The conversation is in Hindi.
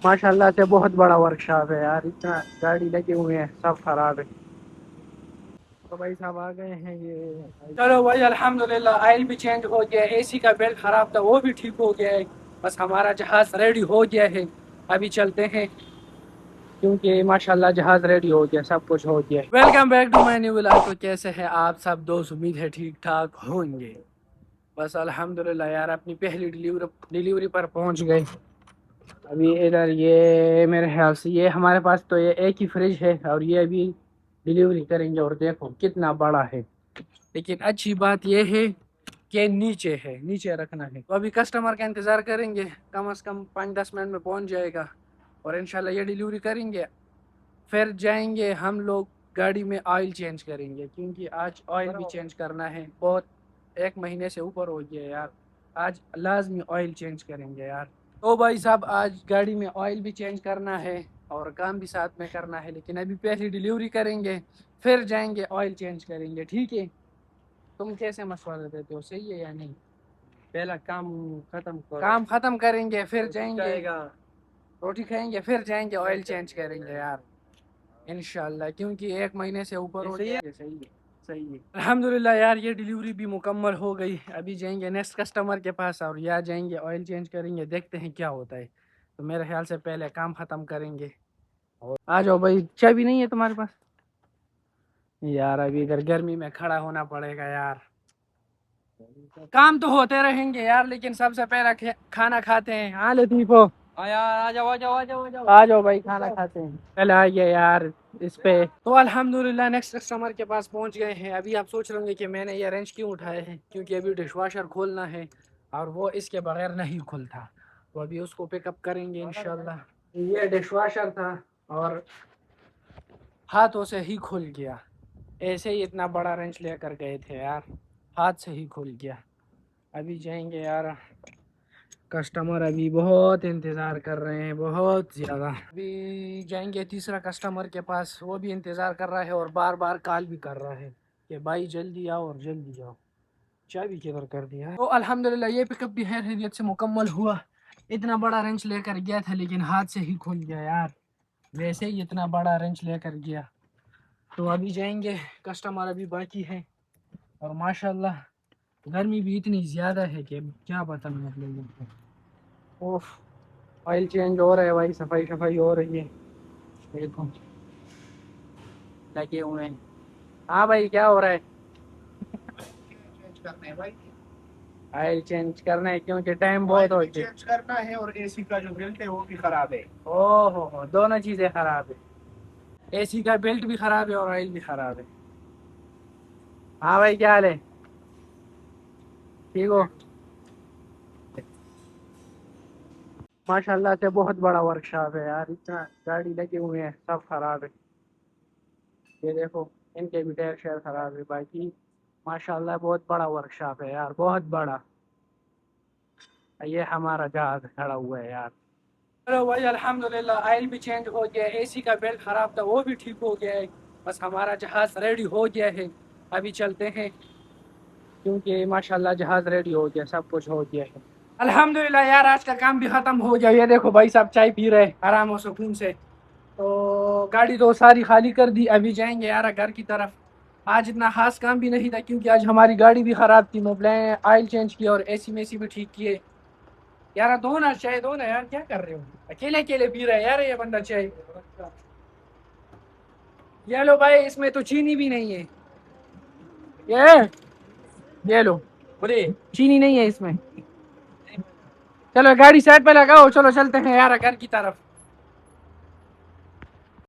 माशाल्लाह से बहुत बड़ा वर्कशॉप है यार, इतना गाड़ी लगे हुए हैं, सब खराब है। तो भाई साहब आ गए हैं ये। चलो भाई अल्हम्दुलिल्लाह, ऑयल भी चेंज हो गया, एसी का बेल्ट खराब था वो भी ठीक हो गया है। बस हमारा जहाज रेडी हो गया है, अभी चलते हैं क्योंकि माशाल्लाह जहाज रेडी हो गया, सब कुछ हो गया। Welcome back to my new vlog. तो कैसे हैं आप सब दोस्त, उम्मीद है ठीक ठाक होंगे। बस अल्हम्दुलिल्लाह यार, अपनी पहली डिलीवरी पर पहुंच गए। अभी इधर ये मेरे ख्याल से ये हमारे पास तो ये एक ही फ्रिज है और ये अभी डिलीवरी करेंगे और देखो कितना बड़ा है। लेकिन अच्छी बात ये है कि नीचे है, नीचे रखना है। तो अभी कस्टमर का इंतज़ार करेंगे, कम से कम 5-10 मिनट में पहुंच जाएगा और इंशाल्लाह ये डिलीवरी करेंगे। फिर जाएंगे हम लोग गाड़ी में ऑयल चेंज करेंगे, क्योंकि आज ऑयल भी चेंज करना है। बहुत 1 महीने से ऊपर हो गया यार, आज लाजमी ऑयल चेंज करेंगे यार। तो भाई साहब आज गाड़ी में ऑयल भी चेंज करना है और काम भी साथ में करना है, लेकिन अभी पहले डिलीवरी करेंगे फिर जाएंगे ऑयल चेंज करेंगे, ठीक है। तुम कैसे मशवरा देते हो, सही है या नहीं? पहला काम खत्म करो, काम खत्म करेंगे फिर जाएंगे, रोटी खाएंगे फिर जाएंगे ऑयल चेंज करेंगे यार इंशाल्लाह, क्योंकि 1 महीने से ऊपर हो गया। सही है, सही है। अल्हम्दुलिल्लाह यार, ये डिलीवरी भी मुकम्मल हो गई। अभी जाएंगे नेक्स्ट कस्टमर के पास और या जाएंगे ऑयल चेंज करेंगे, देखते हैं क्या होता है। तो मेरे ख्याल से पहले काम ख़त्म करेंगे। और आ जाओ भाई, चाबी नहीं है तुम्हारे पास? यार अभी इधर गर्मी में खड़ा होना पड़ेगा यार। काम तो होते रहेंगे यार, लेकिन सबसे पहले खाना खाते हैं। हाँ लतीफ़ो, हाँ यार आ जाओ आ जाओ आ जाओ आ जाओ आ जाओ भाई, खाना खाते हैं। पहले आ गया यार इस पे। तो अल्हम्दुलिल्लाह नेक्स्ट कस्टमर के पास पहुंच गए हैं। अभी आप सोच रहे होंगे कि मैंने ये रेंच क्यों उठाए हैं, क्योंकि अभी डिशवाशर खोलना है और वो इसके बगैर नहीं खुलता। तो अभी उसको पिकअप करेंगे इंशाल्लाह। ये डिशवाशर था और हाथों से ही खुल गया, ऐसे ही इतना बड़ा रेंच लेकर गए थे यार, हाथ से ही खुल गया। अभी जाएंगे यार, कस्टमर अभी बहुत इंतज़ार कर रहे हैं, बहुत ज़्यादा। अभी जाएंगे तीसरा कस्टमर के पास, वो भी इंतज़ार कर रहा है और बार बार कॉल भी कर रहा है कि भाई जल्दी आओ और जल्दी आओ। चाबी किधर कर दिया है। तो अल्हम्दुलिल्लाह ये पिकअप भी खैरियत से मुकम्मल हुआ। इतना बड़ा रेंच लेकर गया था लेकिन हाथ से ही खुल गया यार, वैसे ही इतना बड़ा रेंच लेकर गया। तो अभी जाएंगे, कस्टमर अभी बाकी है और माशाल्लाह गर्मी भी इतनी ज़्यादा है कि क्या बताऊँ आप लोगों को। ओफ, ऑयल चेंज हो रहा है भाई, सफाई सफाई हो रही है, देखो लगे हुए हैं। हाँ भाई क्या हो रहा है? चेंज करना है भाई। ऑयल चेंज करना है क्योंकि टाइम बहुत हो ऑयल भी गया। चेंज करना है और एसी का जो बेल्ट है वो भी खराब है। ओहो हो, दोनों चीज़ें खराब है, एसी का बेल्ट भी खराब है और ऑयल भी खराब है। हाँ भाई क्या हाल है, ठीक हो? माशाल्लाह से बहुत बड़ा वर्कशॉप है यार, इतना गाड़ी लगे हुए हैं, सब खराब है। ये देखो इनके भी टायर शेयर खराब है, बाकी माशाल्लाह बहुत बड़ा वर्कशॉप है यार, बहुत बड़ा। ये हमारा जहाज खड़ा हुआ है यार। चलो भाई अल्हम्दुलिल्लाह, ऑयल भी चेंज हो गया, एसी का बेल्ट खराब था वो भी ठीक हो गया है। बस हमारा जहाज रेडी हो गया है, अभी चलते हैं क्योंकि माशाल्लाह जहाज रेडी हो गया, सब कुछ हो गया है। अल्हम्दुलिल्लाह यार, आज का काम भी खत्म हो गया। ये देखो भाई साहब चाय पी रहे आराम और सुकून से। तो गाड़ी तो सारी खाली कर दी, अभी जाएंगे यार घर की तरफ। आज इतना खास काम भी नहीं था क्योंकि आज हमारी गाड़ी भी खराब थी। मोबिल ऑयल चेंज किया और एसी में सी भी ठीक किए। यार दो ना चाय, दो ना यार, क्या कर रहे हो? अकेले अकेले पी रहा है यार ये बंदा चाय। ये लो भाई, इसमें तो चीनी भी नहीं है। ये ये लो, बोले चीनी नहीं है इसमें। चलो गाड़ी साइड पे लगाओ, चलो चलते हैं यार घर की तरफ।